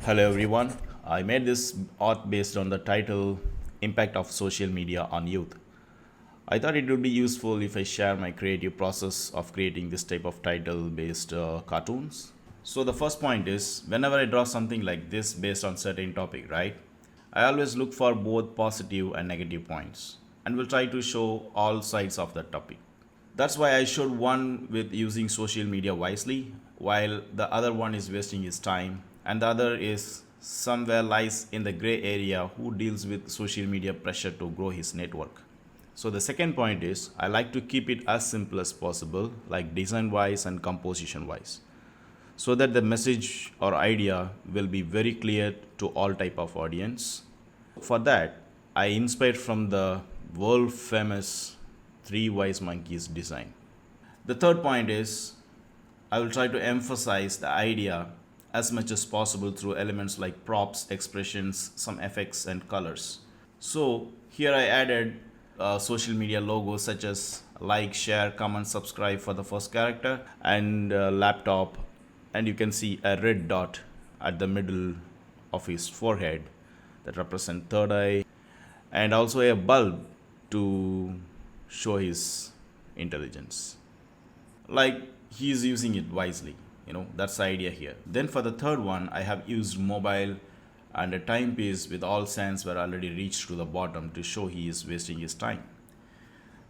Hello everyone. I made this art based on the title Impact of Social Media on Youth. I thought it would be useful if I share my creative process of creating this type of title based cartoons. So the first point is whenever I draw something like this based on certain topic, right? I always look for both positive and negative points and will try to show all sides of that topic. That's why I showed one with using social media wisely, while the other one is wasting his time, and the other is somewhere lies in the gray area who deals with social media pressure to grow his network. So the second point is I like to keep it as simple as possible, like design wise and composition wise, so that the message or idea will be very clear to all type of audience. For that, I inspired from the world famous three wise monkeys design. The third point is I will try to emphasize the idea as much as possible through elements like props, expressions, some effects, and colors. So here I added social media logos such as like, share, comment, subscribe for the first character, and laptop, and you can see a red dot at the middle of his forehead that represent third eye, and also a bulb to show his intelligence. Like he is using it wisely, that's the idea here. Then for the third one, I have used mobile and a timepiece with all signs were already reached to the bottom to show he is wasting his time.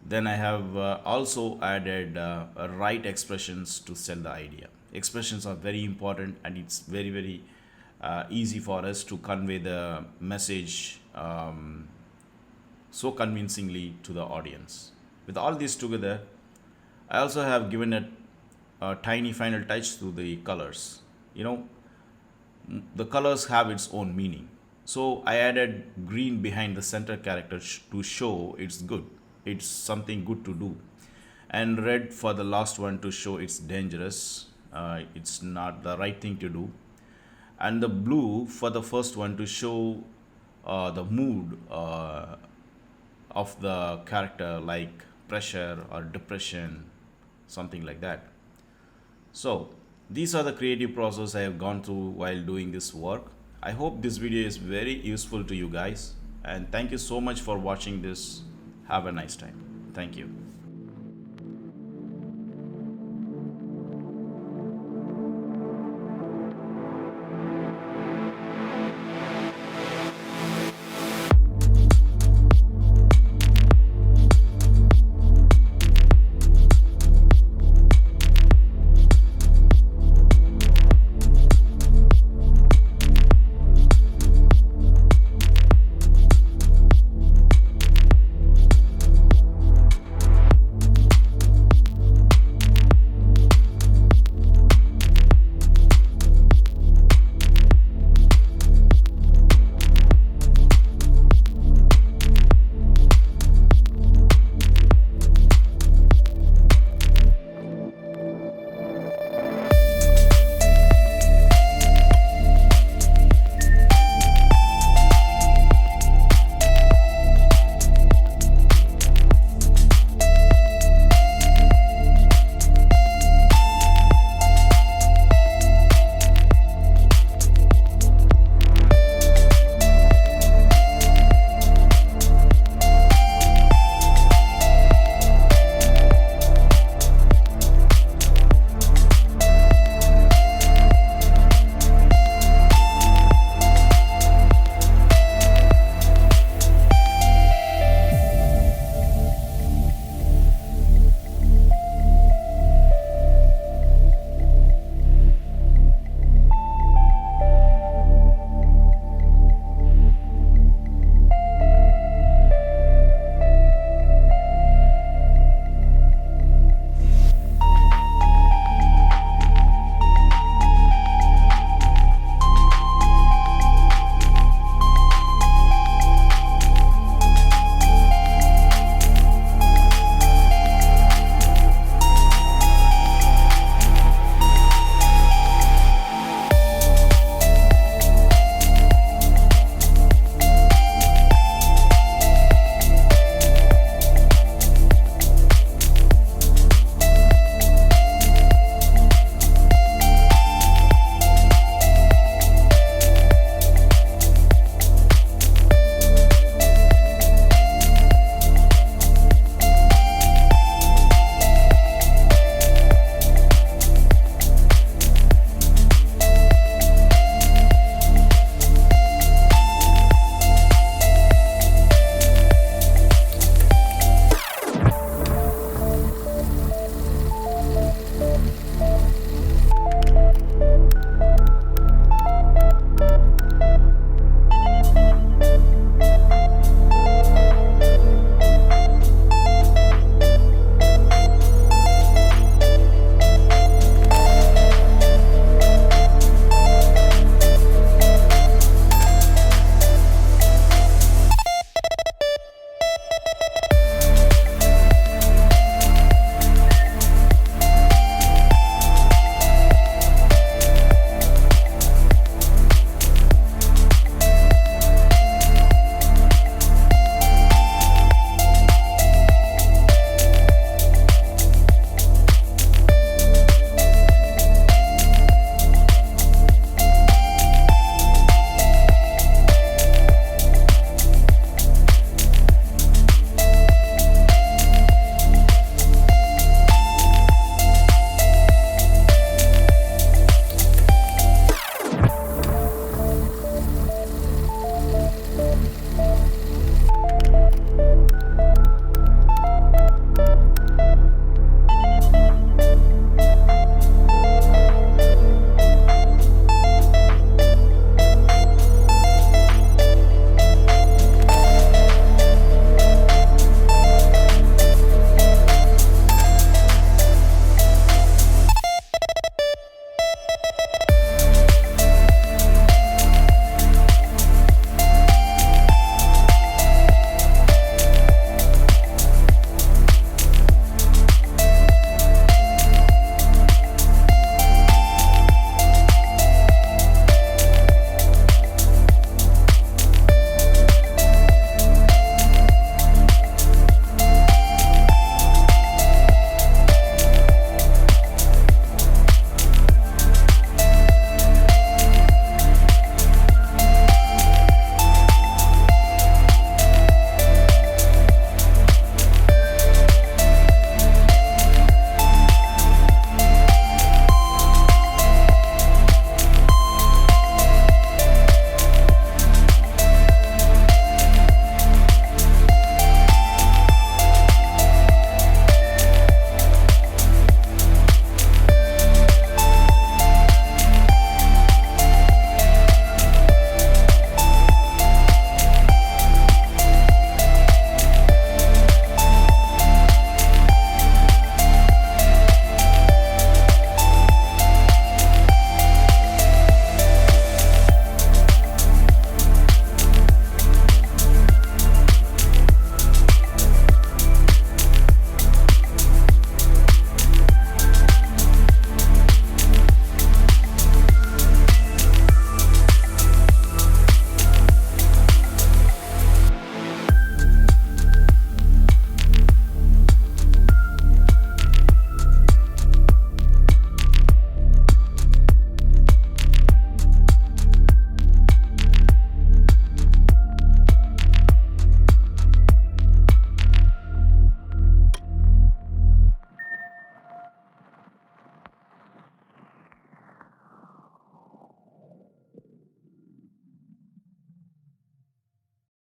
Then I have also added right expressions to sell the idea. Expressions are very important, and it's very easy for us to convey the message so convincingly to the audience. With all this together, I also have given a tiny final touch to the colors. The colors have its own meaning. So I added green behind the center character to show it's good. It's something good to do. And red for the last one to show it's dangerous. It's not the right thing to do. And the blue for the first one to show the mood of the character, like pressure or depression, something like that. So these are the creative process I have gone through while doing this work. I hope this video is very useful to you guys, and thank you so much for watching this. Have a nice time. Thank you.